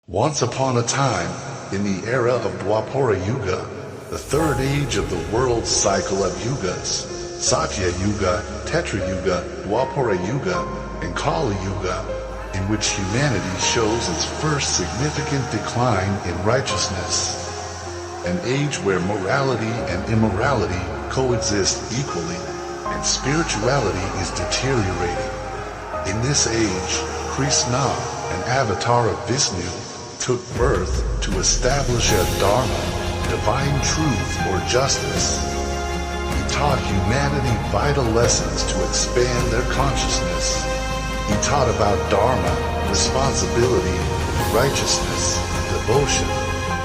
Once upon a time, in the era of Dwapara Yuga, the third age of the world's cycle of yugas, Satya Yuga, Tetra Yuga, Dwapara Yuga, and Kali Yuga, in which humanity shows its first significant decline in righteousness. An age where morality and immorality coexist equally, and spirituality is deteriorating. In this age, Krishna, an avatar of Vishnu, took birth to establish a Dharma, divine truth or justice. He taught humanity vital lessons to expand their consciousness. He taught about Dharma, responsibility, righteousness, devotion,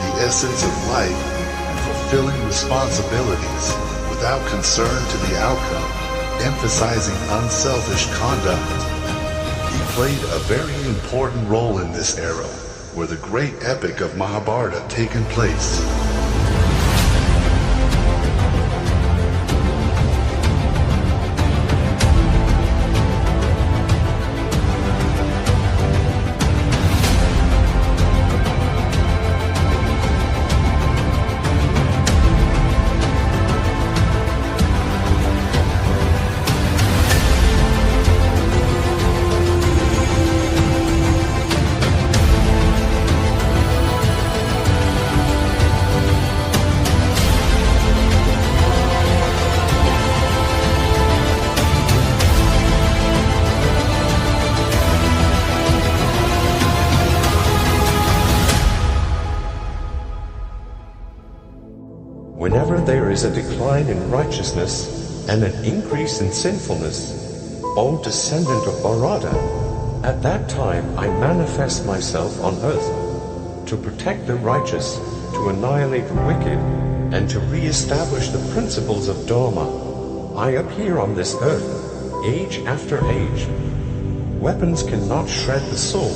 the essence of life, and fulfilling responsibilities without concern to the outcome, emphasizing unselfish conduct. He played a very important role in this era, where the great epic of Mahabharata taken place. Whenever there is a decline in righteousness and an increase in sinfulness, O descendant of Bharata, at that time I manifest myself on earth to protect the righteous, to annihilate the wicked, and to re-establish the principles of Dharma. I appear on this earth, age after age. Weapons cannot shred the soul,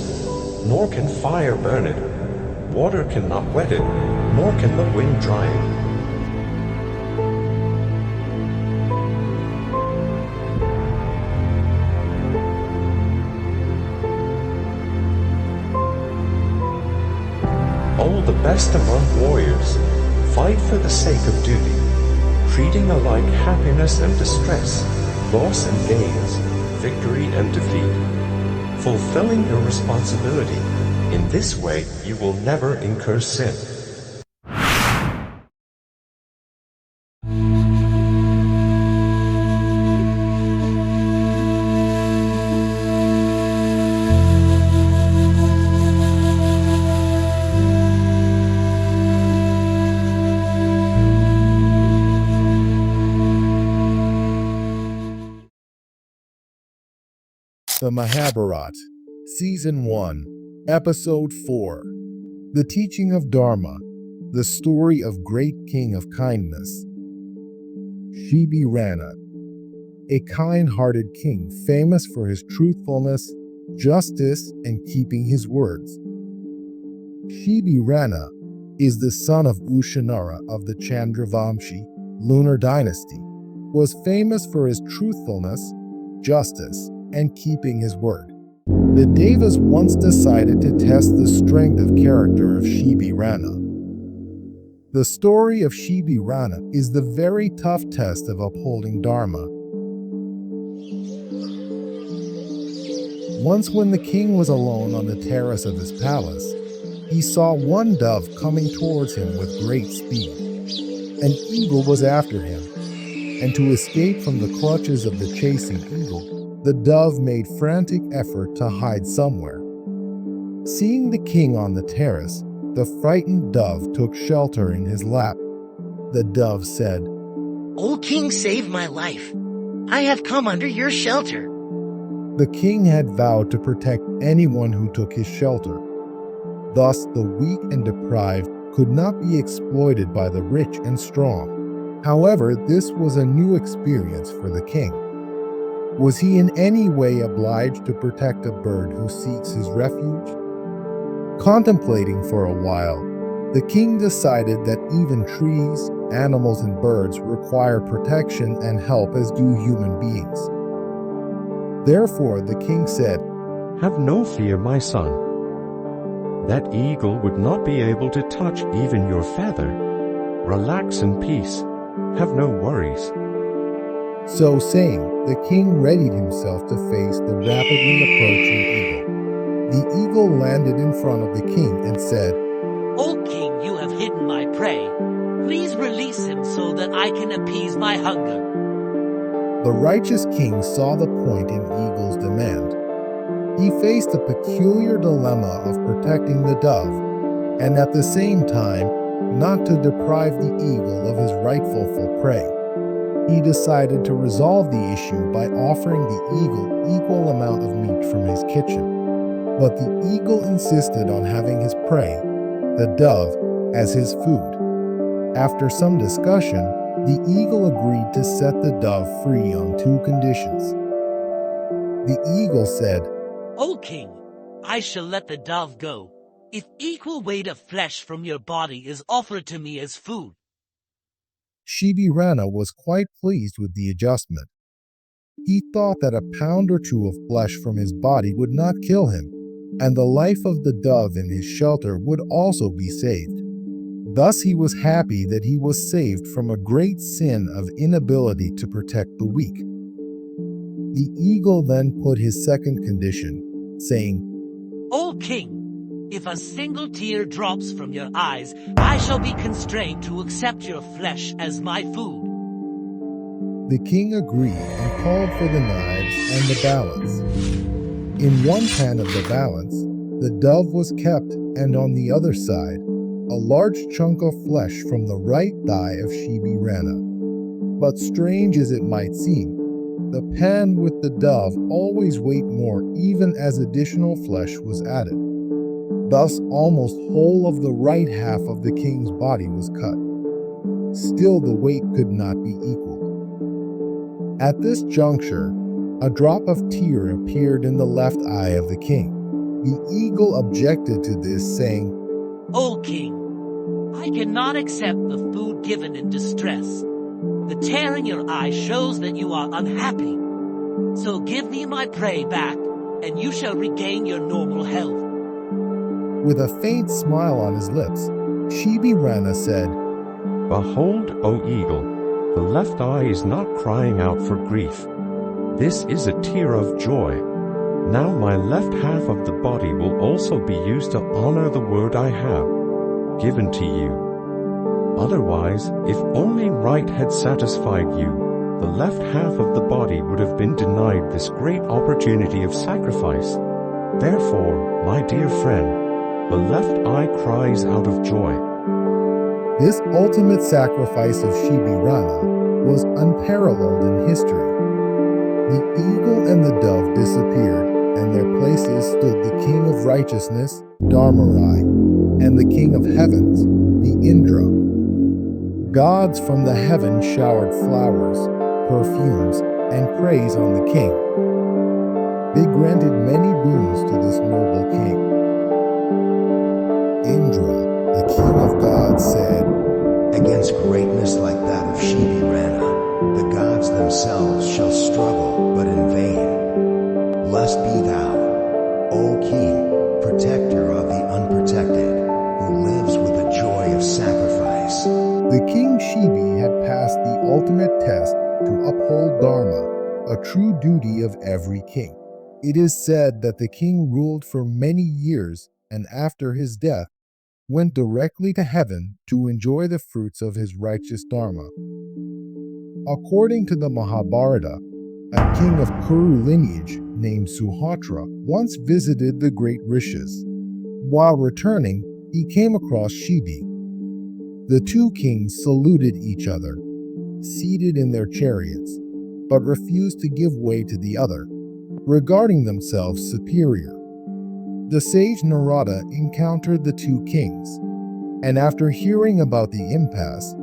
nor can fire burn it. Water cannot wet it, nor can the wind dry it. All the best among warriors fight for the sake of duty, treating alike happiness and distress, loss and gains, victory and defeat, fulfilling your responsibility. In this way, you will never incur sin. The Mahabharata, Season 1, Episode 4. The Teaching of Dharma, the Story of Great King of Kindness. Shibi Rana, a kind-hearted king famous for his truthfulness, justice, and keeping his words. Shibi Rana is the son of Ushinara of the Chandravamshi lunar dynasty, was famous for his truthfulness, justice, and keeping his word. The Devas once decided to test the strength of character of Shibi Rana. The story of Shibi Rana is the very tough test of upholding Dharma. Once when the king was alone on the terrace of his palace, he saw one dove coming towards him with great speed. An eagle was after him, and to escape from the clutches of the chasing eagle, the dove made frantic effort to hide somewhere. Seeing the king on the terrace, the frightened dove took shelter in his lap. The dove said, "O king, save my life. I have come under your shelter." The king had vowed to protect anyone who took his shelter. Thus, the weak and deprived could not be exploited by the rich and strong. However, this was a new experience for the king. Was he in any way obliged to protect a bird who seeks his refuge? Contemplating for a while, the king decided that even trees, animals and birds require protection and help as do human beings. Therefore, the king said, Have no fear, my son. That eagle would not be able to touch even your feather. Relax in peace. Have no worries. So saying, the king readied himself to face the rapidly approaching eagle. The eagle landed in front of the king and said, O king, you have hidden my prey. Please release him so that I can appease my hunger. The righteous king saw the point in eagle's demand. He faced a peculiar dilemma of protecting the dove, and at the same time, not to deprive the eagle of his rightful prey. He decided to resolve the issue by offering the eagle equal amount of meat from his kitchen. But the eagle insisted on having his prey, the dove, as his food. After some discussion, the eagle agreed to set the dove free on 2 conditions. The eagle said, O king, I shall let the dove go if equal weight of flesh from your body is offered to me as food. Shibi Rana was quite pleased with the adjustment. He thought that a pound or 2 of flesh from his body would not kill him, and the life of the dove in his shelter would also be saved. Thus he was happy that he was saved from a great sin of inability to protect the weak. The eagle then put his second condition, saying, O king, if a single tear drops from your eyes, I shall be constrained to accept your flesh as my food. The king agreed and called for the knives and the balance. In one pan of the balance, the dove was kept, and on the other side, a large chunk of flesh from the right thigh of Shibi Rana. But strange as it might seem, the pan with the dove always weighed more even as additional flesh was added. Thus, almost whole of the right half of the king's body was cut. Still, the weight could not be equaled. At this juncture, a drop of tear appeared in the left eye of the king. The eagle objected to this, saying, O king, I cannot accept the food given in distress. The tear in your eye shows that you are unhappy. So give me my prey back, and you shall regain your normal health. With a faint smile on his lips, Shibi Rana said, Behold, O eagle, the left eye is not crying out for grief. This is a tear of joy. Now my left half of the body will also be used to honor the word I have given to you. Otherwise, if only right had satisfied you, the left half of the body would have been denied this great opportunity of sacrifice. Therefore, my dear friend, the left eye cries out of joy. This ultimate sacrifice of Shibi Rana was unparalleled in history. The eagle and the dove disappeared, and their places stood the king of righteousness, Dharma, and the king of heavens, the Indra. Gods from the heavens showered flowers, perfumes, and praise on the king. They granted many boons to this noble king. Indra, the king of gods, said, Against greatness like that of Shibi Rana, the gods themselves shall struggle, but in vain. Blessed be thou, O king, protector of the unprotected, who lives with the joy of sacrifice. The king Shibi had passed the ultimate test to uphold Dharma, a true duty of every king. It is said that the king ruled for many years, and after his death, went directly to heaven to enjoy the fruits of his righteous Dharma. According to the Mahabharata, a king of Kuru lineage named Suhotra once visited the great rishis. While returning, he came across Shibi. The 2 kings saluted each other, seated in their chariots, but refused to give way to the other, regarding themselves superior. The sage Narada encountered the 2 kings, and after hearing about the impasse,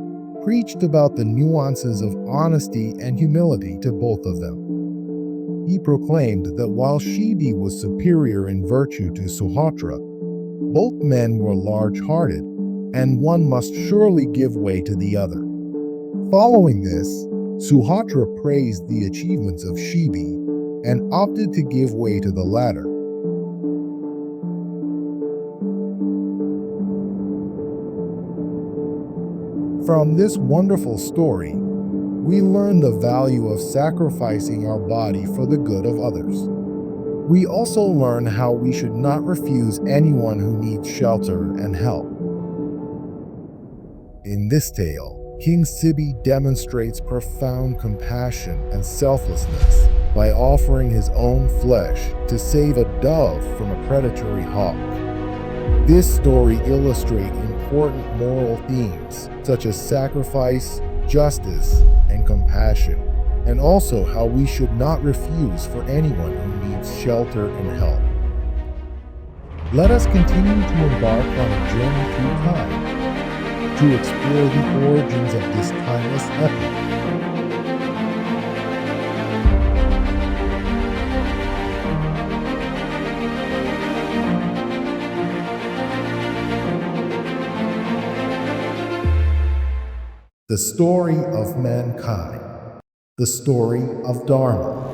preached about the nuances of honesty and humility to both of them. He proclaimed that while Shibi was superior in virtue to Suhotra, both men were large-hearted, and one must surely give way to the other. Following this, Suhatra praised the achievements of Shibi and opted to give way to the latter. From this wonderful story, we learn the value of sacrificing our body for the good of others. We also learn how we should not refuse anyone who needs shelter and help. In this tale, King Shibi demonstrates profound compassion and selflessness by offering his own flesh to save a dove from a predatory hawk. This story illustrates important moral themes such as sacrifice, justice, and compassion, and also how we should not refuse for anyone who needs shelter and help. Let us continue to embark on a journey through time to explore the origins of this timeless epic. The story of mankind. The story of Dharma.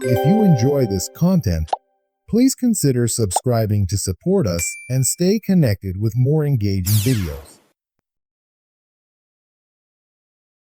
If you enjoy this content, please consider subscribing to support us and stay connected with more engaging videos.